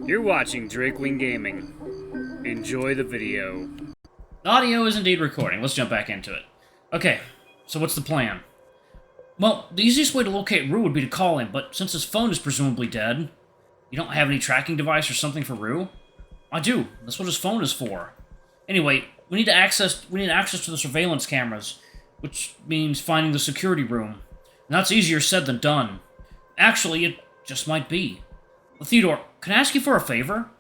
You're watching Drakewing Gaming. Enjoy the video. The audio is indeed recording. Let's jump back into it. Okay, so what's the plan? Well, the easiest way to locate Rue would be to call him, but since his phone is presumably dead, you don't have any tracking device or something for Rue? I do. That's what his phone is for. Anyway, we need access to the surveillance cameras, which means finding the security room. And that's easier said than done. Actually, it just might be. Theodore, can I ask you for a favor?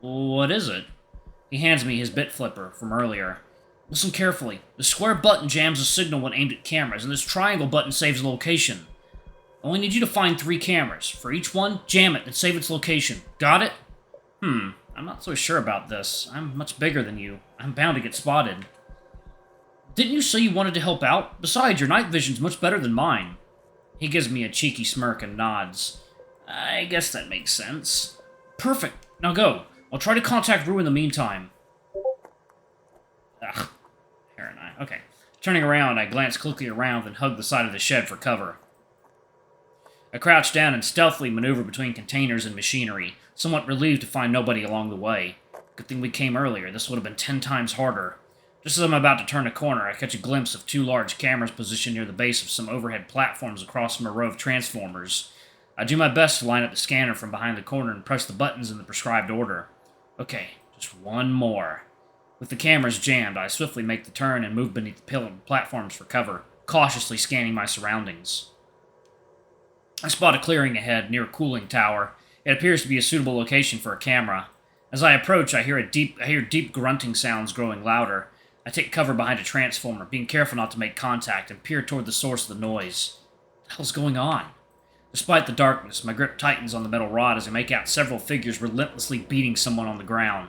What is it? He hands me his bit flipper from earlier. Listen carefully. The square button jams a signal when aimed at cameras, and this triangle button saves location. I only need you to find 3 cameras. For each one, jam it and save its location. Got it? I'm not so sure about this. I'm much bigger than you. I'm bound to get spotted. Didn't you say you wanted to help out? Besides, your night vision's much better than mine. He gives me a cheeky smirk and nods. I guess that makes sense. Perfect. Now go. I'll try to contact Rue in the meantime. Ugh. Aaron, okay. Turning around, I glance quickly around and hug the side of the shed for cover. I crouch down and stealthily maneuver between containers and machinery, somewhat relieved to find nobody along the way. Good thing we came earlier. This would have been 10 times harder. Just as I'm about to turn a corner, I catch a glimpse of 2 large cameras positioned near the base of some overhead platforms across from a row of transformers. I do my best to line up the scanner from behind the corner and press the buttons in the prescribed order. Okay, just one more. With the cameras jammed, I swiftly make the turn and move beneath the pillared platforms for cover, cautiously scanning my surroundings. I spot a clearing ahead near a cooling tower. It appears to be a suitable location for a camera. As I approach, I hear deep grunting sounds growing louder. I take cover behind a transformer, being careful not to make contact, and peer toward the source of the noise. What the hell's going on? Despite the darkness, my grip tightens on the metal rod as I make out several figures relentlessly beating someone on the ground.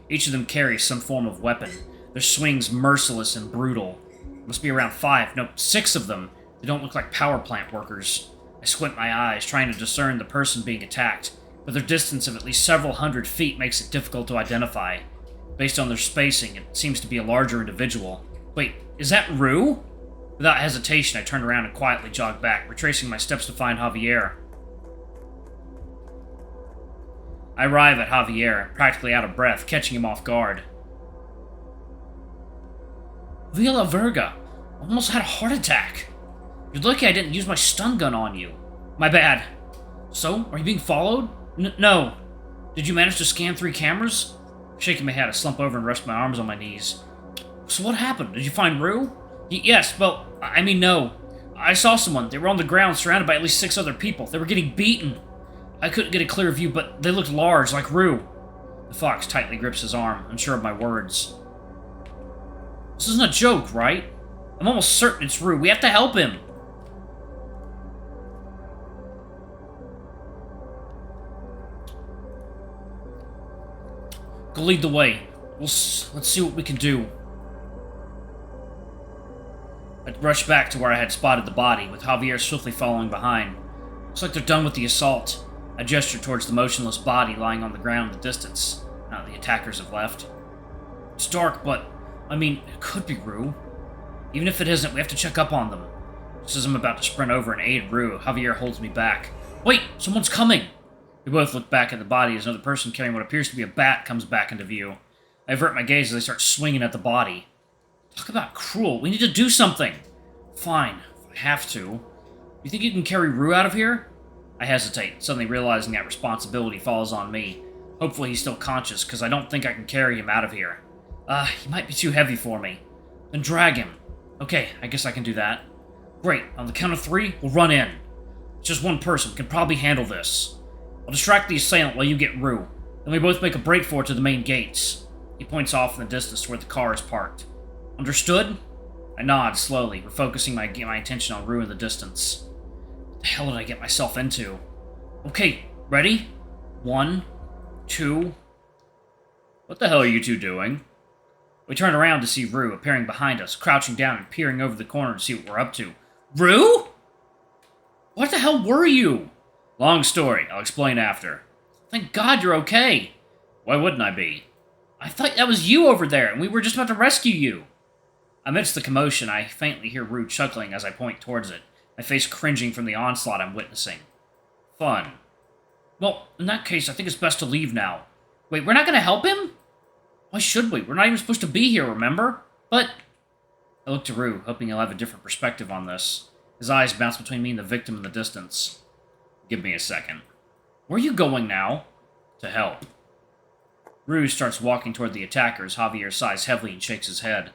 Each of them carries some form of weapon, their swings merciless and brutal. There must be around 5, no, 6 of them. They don't look like power plant workers. I squint my eyes, trying to discern the person being attacked, but their distance of at least several hundred feet makes it difficult to identify. Based on their spacing, it seems to be a larger individual. Wait, is that Rue? Without hesitation, I turn around and quietly jog back, retracing my steps to find Javier. I arrive at Javier, practically out of breath, catching him off guard. Via la Verga! Almost had a heart attack! You're lucky I didn't use my stun gun on you. My bad. So, are you being followed? No. Did you manage to scan 3 cameras? Shaking my head, I slump over and rest my arms on my knees. So what happened? Did you find Rue? Yes, well, I mean no. I saw someone. They were on the ground, surrounded by at least 6 other people. They were getting beaten. I couldn't get a clear view, but they looked large, like Rue. The fox tightly grips his arm, unsure of my words. This isn't a joke, right? I'm almost certain it's Rue. We have to help him. Go lead the way. Let's see what we can do. I rushed back to where I had spotted the body, with Javier swiftly following behind. Looks like they're done with the assault. I gestured towards the motionless body lying on the ground in the distance. Now the attackers have left. It's dark, but, I mean, it could be Rue. Even if it isn't, we have to check up on them. Just as I'm about to sprint over and aid Rue, Javier holds me back. Wait! Someone's coming! We both look back at the body as another person carrying what appears to be a bat comes back into view. I avert my gaze as they start swinging at the body. Talk about cruel. We need to do something. Fine, if I have to. You think you can carry Rue out of here? I hesitate, suddenly realizing that responsibility falls on me. Hopefully he's still conscious, because I don't think I can carry him out of here. He might be too heavy for me. Then drag him. Okay, I guess I can do that. Great, on the count of 3, we'll run in. It's just one person, can probably handle this. I'll distract the assailant while you get Rue. Then we both make a break for it to the main gates. He points off in the distance to where the car is parked. Understood? I nod slowly, refocusing my attention on Rue in the distance. What the hell did I get myself into? Okay, ready? 1, 2... What the hell are you two doing? We turn around to see Rue appearing behind us, crouching down and peering over the corner to see what we're up to. Rue? What the hell were you? Long story, I'll explain after. Thank God you're okay. Why wouldn't I be? I thought that was you over there, and we were just about to rescue you. Amidst the commotion, I faintly hear Rue chuckling as I point towards it, my face cringing from the onslaught I'm witnessing. Fun. Well, in that case, I think it's best to leave now. Wait, we're not gonna help him? Why should we? We're not even supposed to be here, remember? But... I look to Rue, hoping he'll have a different perspective on this. His eyes bounce between me and the victim in the distance. Give me a second. Where are you going now? To help. Rue starts walking toward the attackers. Javier sighs heavily and shakes his head.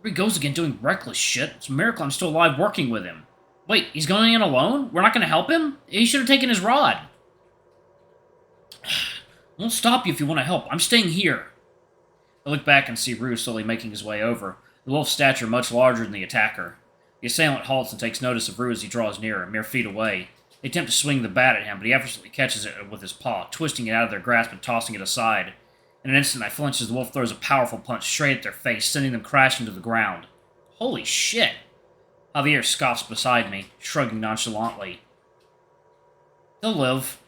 There he goes again doing reckless shit. It's a miracle I'm still alive working with him. Wait, he's going in alone? We're not going to help him? He should have taken his rod. I won't stop you if you want to help. I'm staying here. I look back and see Rue slowly making his way over, the wolf's stature much larger than the attacker. The assailant halts and takes notice of Rue as he draws nearer, mere feet away. They attempt to swing the bat at him, but he effortlessly catches it with his paw, twisting it out of their grasp and tossing it aside. In an instant, I flinch as the wolf throws a powerful punch straight at their face, sending them crashing to the ground. Holy shit! Javier scoffs beside me, shrugging nonchalantly. They'll live.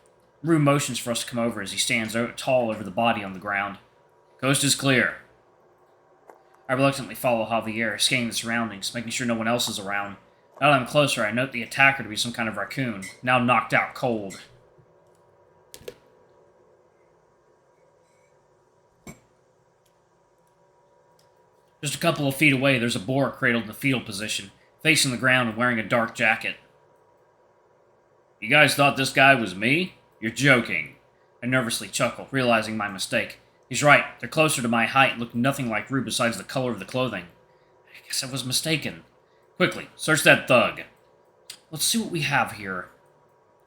Rue motions for us to come over as he stands tall over the body on the ground. Coast is clear. I reluctantly follow Javier, scanning the surroundings, making sure no one else is around. Now that I'm closer, I note the attacker to be some kind of raccoon, now knocked out cold. Just a couple of feet away, there's a boar cradled in the fetal position, facing the ground and wearing a dark jacket. You guys thought this guy was me? You're joking. I nervously chuckle, realizing my mistake. He's right. They're closer to my height and look nothing like Rue besides the color of the clothing. I guess I was mistaken. Quickly, search that thug. Let's see what we have here.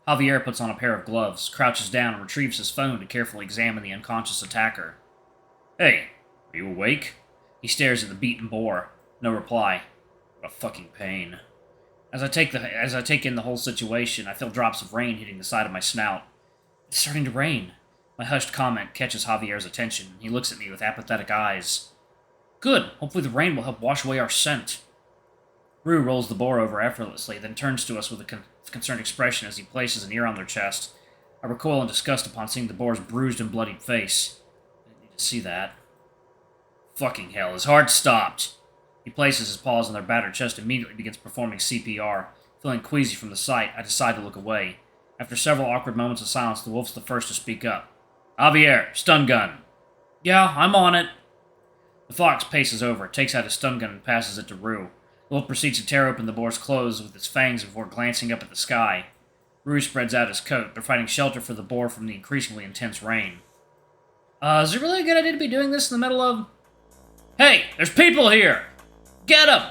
Javier puts on a pair of gloves, crouches down, and retrieves his phone to carefully examine the unconscious attacker. Hey, are you awake? He stares at the beaten boar. No reply. What a fucking pain. As I take in the whole situation, I feel drops of rain hitting the side of my snout. It's starting to rain. My hushed comment catches Javier's attention. He looks at me with apathetic eyes. Good. Hopefully the rain will help wash away our scent. Rue rolls the boar over effortlessly, then turns to us with a concerned expression as he places an ear on their chest. I recoil in disgust upon seeing the boar's bruised and bloodied face. I didn't need to see that. Fucking hell, his heart stopped. He places his paws on their battered chest and immediately begins performing CPR. Feeling queasy from the sight, I decide to look away. After several awkward moments of silence, the wolf's the first to speak up. Javier, stun gun. Yeah, I'm on it. The fox paces over, takes out his stun gun, and passes it to Rue. The wolf proceeds to tear open the boar's clothes with its fangs before glancing up at the sky. Rue spreads out his coat, providing shelter for the boar from the increasingly intense rain. Is it really a good idea to be doing this in the middle of... Hey, there's people here! Get 'em!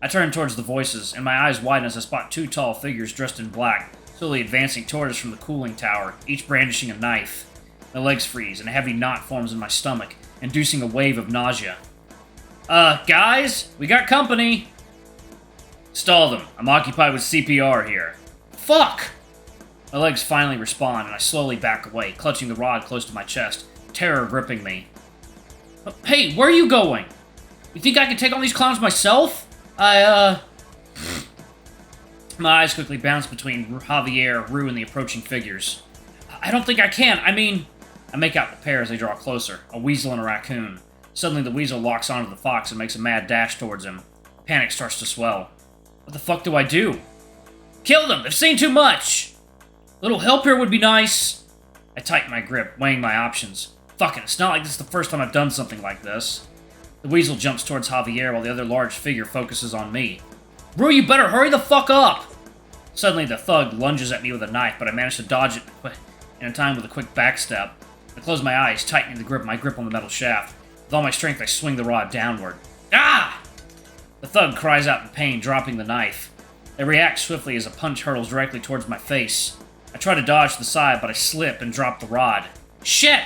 I turn towards the voices, and my eyes widen as I spot two tall figures dressed in black, slowly advancing toward us from the cooling tower, each brandishing a knife. My legs freeze, and a heavy knot forms in my stomach, inducing a wave of nausea. Guys? We got company! Stall them. I'm occupied with CPR here. Fuck! My legs finally respond, and I slowly back away, clutching the rod close to my chest, terror gripping me. Hey, where are you going? You think I can take on these clowns myself? My eyes quickly bounce between Javier, Rue, and the approaching figures. I don't think I can. I mean... I make out the pair as they draw closer, a weasel and a raccoon. Suddenly the weasel locks onto the fox and makes a mad dash towards him. Panic starts to swell. What the fuck do I do? Kill them! They've seen too much! A little help here would be nice. I tighten my grip, weighing my options. Fuck it, it's not like this is the first time I've done something like this. The weasel jumps towards Javier while the other large figure focuses on me. Rue, you better hurry the fuck up! Suddenly the thug lunges at me with a knife, but I manage to dodge it in time with a quick backstep. I close my eyes, tightening my grip on the metal shaft. With all my strength, I swing the rod downward. Ah! The thug cries out in pain, dropping the knife. I react swiftly as a punch hurtles directly towards my face. I try to dodge to the side, but I slip and drop the rod. Shit!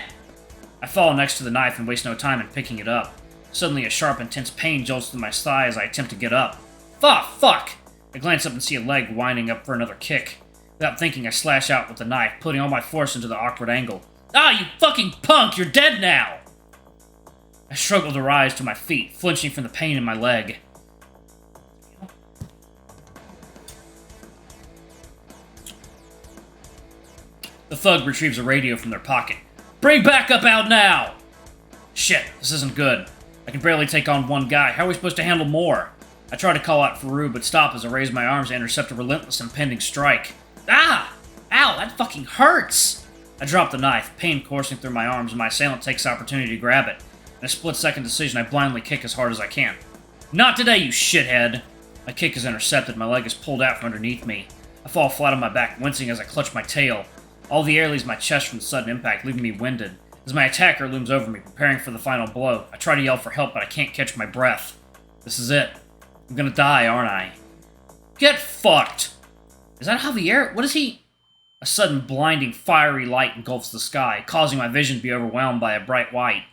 I fall next to the knife and waste no time in picking it up. Suddenly, a sharp, intense pain jolts through my thigh as I attempt to get up. Fuck! I glance up and see a leg winding up for another kick. Without thinking, I slash out with the knife, putting all my force into the awkward angle. Ah, you fucking punk! You're dead now! I struggle to rise to my feet, flinching from the pain in my leg. The thug retrieves a radio from their pocket. Bring backup out now! Shit, this isn't good. I can barely take on one guy. How are we supposed to handle more? I try to call out for Rue, but stop as I raise my arms to intercept a relentless impending strike. Ah! Ow, that fucking hurts! I drop the knife, pain coursing through my arms, and my assailant takes the opportunity to grab it. In a split-second decision, I blindly kick as hard as I can. Not today, you shithead! My kick is intercepted, my leg is pulled out from underneath me. I fall flat on my back, wincing as I clutch my tail. All the air leaves my chest from the sudden impact, leaving me winded. As my attacker looms over me, preparing for the final blow, I try to yell for help, but I can't catch my breath. This is it. I'm gonna die, aren't I? Get fucked! Is that Javier? What is he? A sudden blinding, fiery light engulfs the sky, causing my vision to be overwhelmed by a bright white.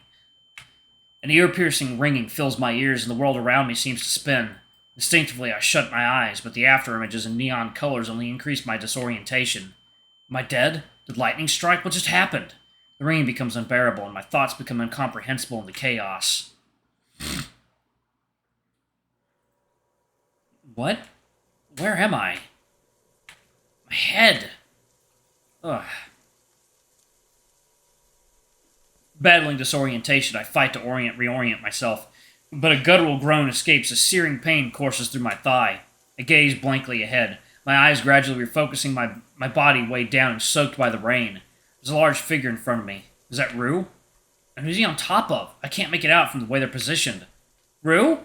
An ear-piercing ringing fills my ears, and the world around me seems to spin. Instinctively, I shut my eyes, but the afterimages and neon colors only increased my disorientation. Am I dead? Did lightning strike? What just happened? The ringing becomes unbearable, and my thoughts become incomprehensible in the chaos. What? Where am I? My head. Ugh. Battling disorientation, I fight to reorient myself, but a guttural groan escapes as searing pain courses through my thigh. I gaze blankly ahead, my eyes gradually refocusing, my body weighed down and soaked by the rain. There's a large figure in front of me. Is that Rue? And who's he on top of? I can't make it out from the way they're positioned. Rue?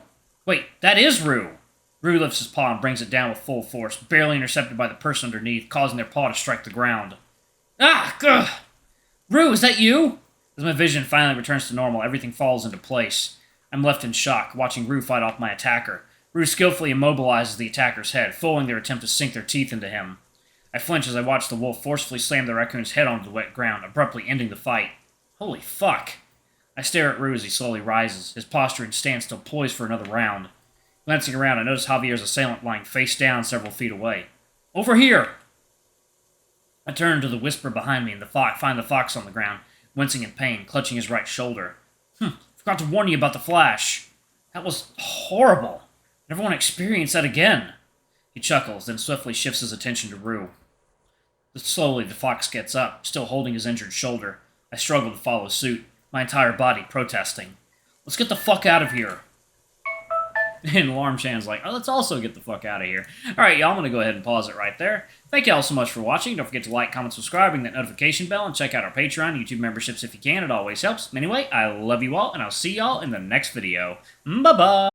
Wait, that is Rue! Rue lifts his paw and brings it down with full force, barely intercepted by the person underneath, causing their paw to strike the ground. Ah! Ugh! Rue, is that you? As my vision finally returns to normal, everything falls into place. I'm left in shock, watching Rue fight off my attacker. Rue skillfully immobilizes the attacker's head, foiling their attempt to sink their teeth into him. I flinch as I watch the wolf forcefully slam the raccoon's head onto the wet ground, abruptly ending the fight. Holy fuck! I stare at Rue as he slowly rises, his posture and stance still poised for another round. Glancing around, I notice Javier's assailant lying face down several feet away. Over here! I turn to the whisper behind me and find the fox on the ground, wincing in pain, clutching his right shoulder. Forgot to warn you about the flash. That was horrible. Never want to experience that again. He chuckles, then swiftly shifts his attention to Rue. Slowly, the fox gets up, still holding his injured shoulder. I struggle to follow suit, my entire body protesting. Let's get the fuck out of here. And Alarm Chan's like, oh, let's also get the fuck out of here. Alright, y'all, I'm going to go ahead and pause it right there. Thank y'all so much for watching. Don't forget to like, comment, subscribe, ring that notification bell, and check out our Patreon, YouTube memberships if you can. It always helps. Anyway, I love you all, and I'll see y'all in the next video. Bye-bye!